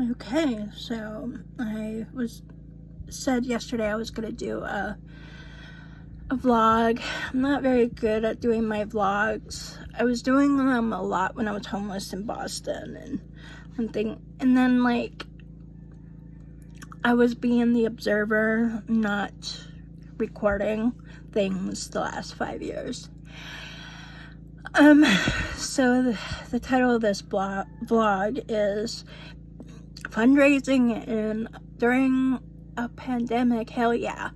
Okay, so I said yesterday I was gonna do a vlog. I'm not very good at doing my vlogs. I was doing them a lot when I was homeless in Boston and then like I was being the observer, not recording things the last 5 years. So the title of this vlog is Fundraising during a pandemic. Hell yeah.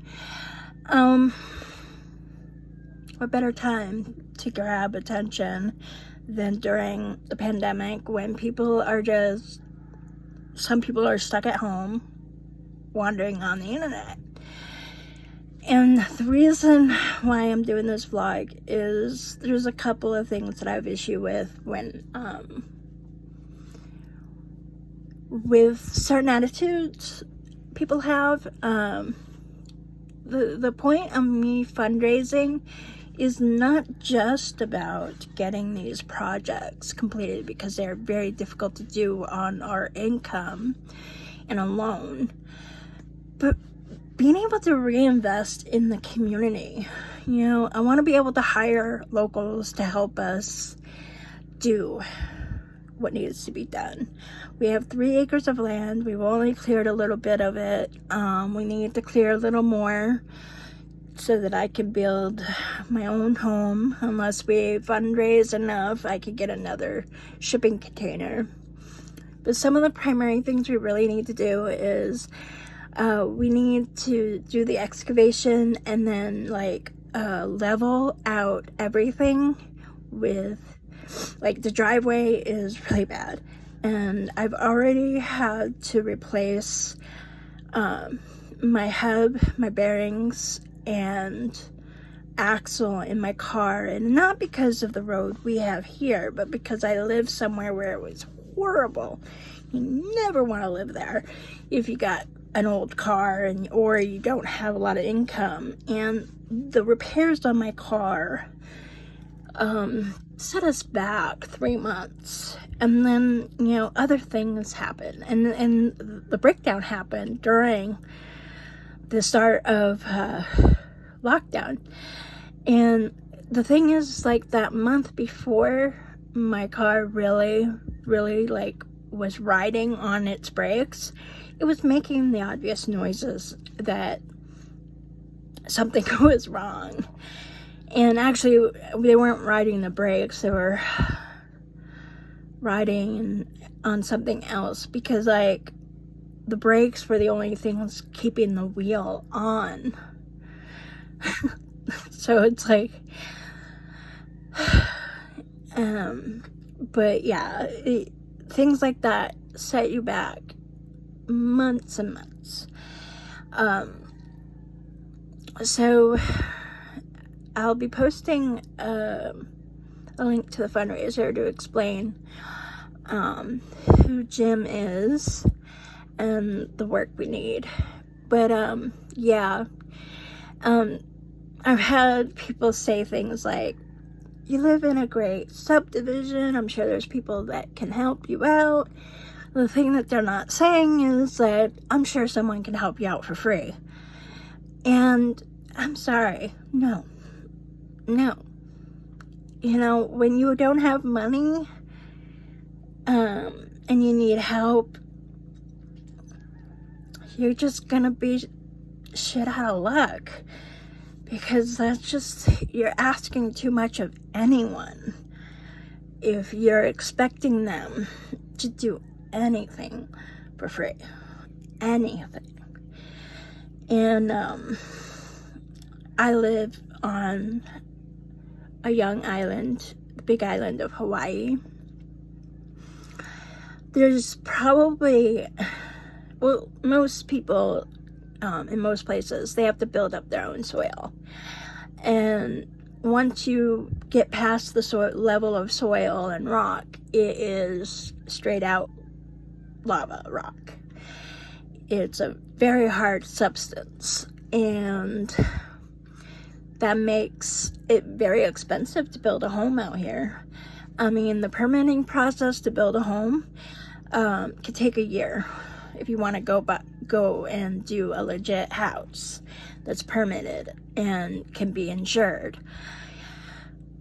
What better time to grab attention than during the pandemic, when some people are stuck at home wandering on the internet. And the reason why I'm doing this vlog is there's a couple of things that I have issue with with certain attitudes people have. The point of me fundraising is not just about getting these projects completed, because they're very difficult to do on our income and alone, but being able to reinvest in the community. You know, I want to be able to hire locals to help us do what needs to be done. We have 3 acres of land. We've only cleared a little bit of it. We need to clear a little more so that I can build my own home. Unless we fundraise enough, I could get another shipping container. But some of the primary things we really need to do is we need to do the excavation and then level out everything with, like, the driveway is really bad, and I've already had to replace my hub, my bearings, and axle in my car, and not because of the road we have here, but because I live somewhere where it was horrible. You never want to live there if you got an old car or you don't have a lot of income. And the repairs on my car set us back 3 months, and then, you know, other things happened, and the breakdown happened during the start of lockdown. And the thing is, like, that month before, my car really was riding on its brakes. It was making the obvious noises that something was wrong. And actually, they weren't riding the brakes, they were riding on something else, because, like, the brakes were the only things keeping the wheel on. So it's like, but yeah, things like that set you back months and months. So I'll be posting a link to the fundraiser to explain who Jim is and the work we need. But yeah, I've had people say things like, you live in a great subdivision, I'm sure there's people that can help you out. The thing that they're not saying is that I'm sure someone can help you out for free. And I'm sorry, no. You know, when you don't have money and you need help, you're just gonna be shit out of luck, because that's just, you're asking too much of anyone if you're expecting them to do anything for free. Anything. And I live on a young island, the big island of Hawaii. There's probably, well, most people in most places, they have to build up their own soil. And once you get past the level of soil and rock, it is straight out lava rock. It's a very hard substance, and that makes it very expensive to build a home out here. I mean, the permitting process to build a home, could take a year if you want to go and do a legit house that's permitted and can be insured.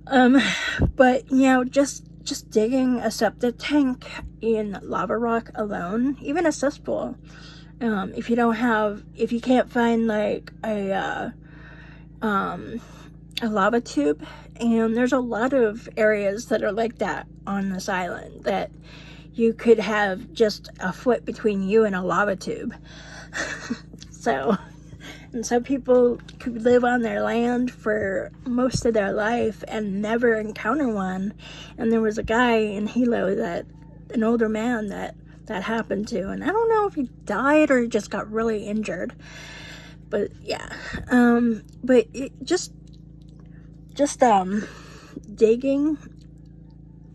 But just digging a septic tank in lava rock alone, even a cesspool, if you can't find like a lava tube, and there's a lot of areas that are like that on this island, that you could have just a foot between you and a lava tube. So people could live on their land for most of their life and never encounter one. And there was a guy in Hilo, an older man that happened to, and I don't know if he died or he just got really injured. But yeah, but it just digging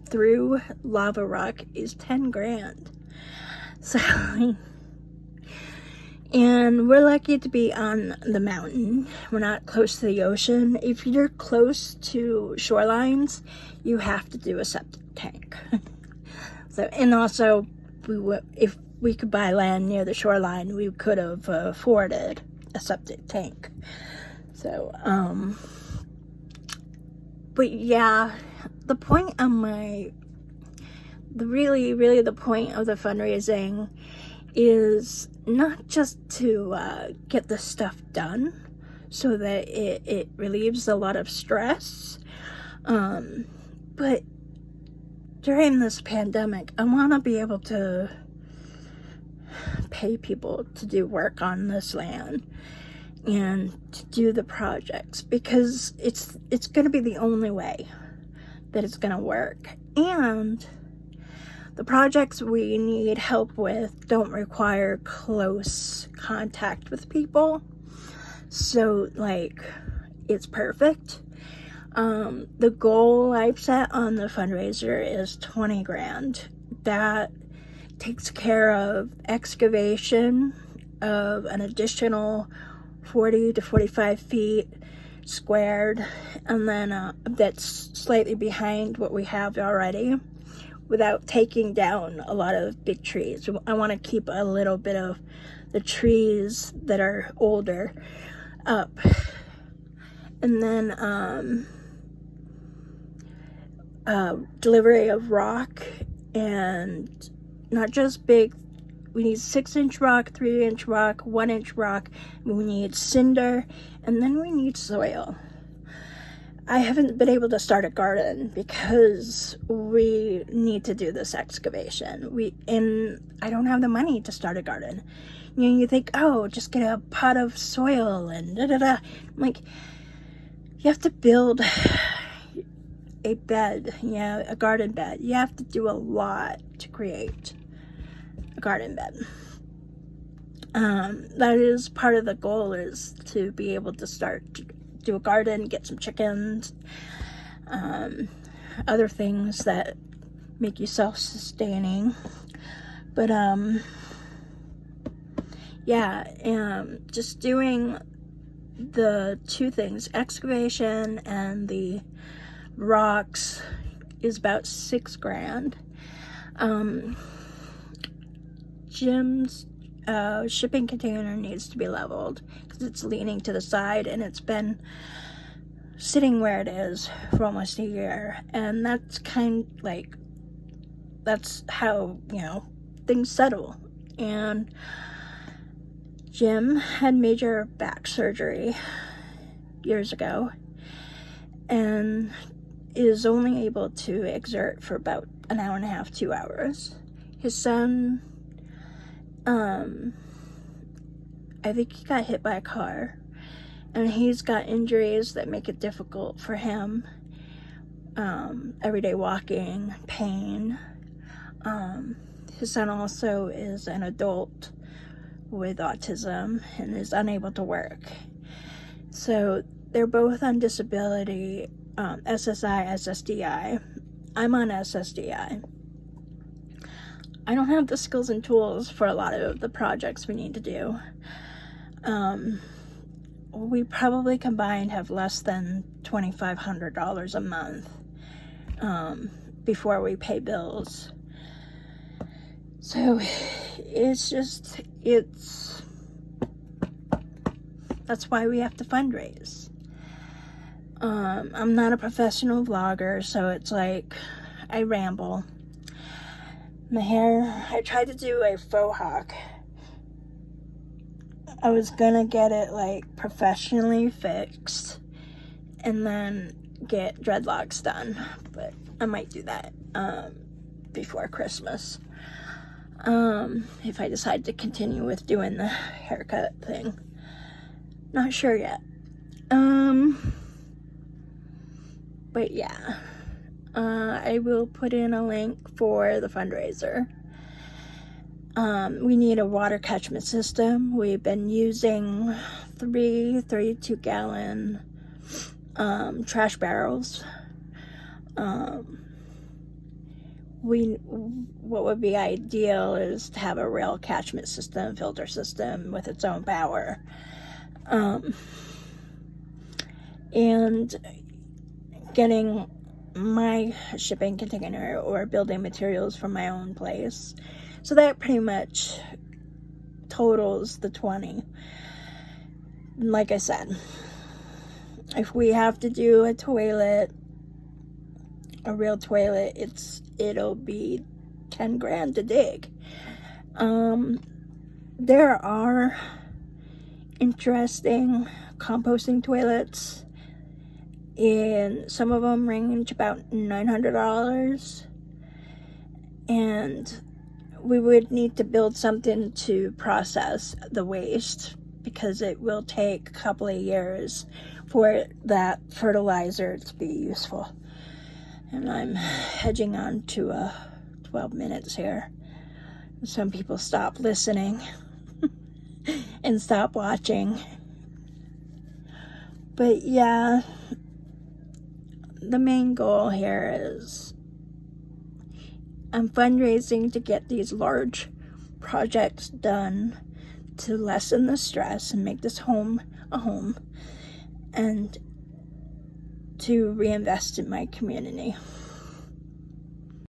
through lava rock is 10 grand. So, and we're lucky to be on the mountain. We're not close to the ocean. If you're close to shorelines, you have to do a septic tank. So, and also, if we could buy land near the shoreline, we could have afforded a septic tank. So, but yeah, the point of the point of the fundraising is not just to get the stuff done so that it relieves a lot of stress, but during this pandemic, I want to be able to pay people to do work on this land and to do the projects, because it's going to be the only way that it's going to work. And the projects we need help with don't require close contact with people, so like it's perfect. The goal I've set on the fundraiser is 20 grand. That takes care of excavation of an additional 40 to 45 feet squared, and then that's slightly behind what we have already, without taking down a lot of big trees. I want to keep a little bit of the trees that are older up. And then delivery of rock, and not just big. We need 6-inch rock, 3-inch rock, 1-inch rock. We need cinder, and then we need soil. I haven't been able to start a garden because we need to do this excavation. And I don't have the money to start a garden. You think, oh, just get a pot of soil and da-da-da. I'm like, you have to build a bed, a garden bed. You have to do a lot to create a garden bed. That is part of the goal, is to be able to do a garden, get some chickens, other things that make you self-sustaining. But just doing the two things, excavation and the rocks, is about 6 grand. Jim's shipping container needs to be leveled because it's leaning to the side, and it's been sitting where it is for almost a year, and that's that's how things settle. And Jim had major back surgery years ago and is only able to exert for about an hour and a half, 2 hours. His son, I think he got hit by a car, and he's got injuries that make it difficult for him. Everyday walking, pain. His son also is an adult with autism and is unable to work. So they're both on disability, SSI, SSDI. I'm on SSDI. I don't have the skills and tools for a lot of the projects we need to do. We probably combined have less than $2,500 a month before we pay bills. So that's why we have to fundraise. I'm not a professional vlogger, so it's like I ramble. My hair, I tried to do a faux hawk. I was gonna get it like professionally fixed and then get dreadlocks done, but I might do that before Christmas. If I decide to continue with doing the haircut thing. Not sure yet. But yeah, I will put in a link for the fundraiser. We need a water catchment system. We've been using 3 32-gallon trash barrels. What would be ideal is to have a real catchment system, filter system with its own power. And getting my shipping container or building materials from my own place. So that pretty much totals the 20. Like I said, if we have to do a toilet, a real toilet, it'll be 10 grand to dig. There are interesting composting toilets, and some of them range about $900, and we would need to build something to process the waste because it will take a couple of years for that fertilizer to be useful. And I'm hedging on to 12 minutes here. Some people stop listening and stop watching. But yeah, the main goal here is I'm fundraising to get these large projects done to lessen the stress and make this home a home, and to reinvest in my community.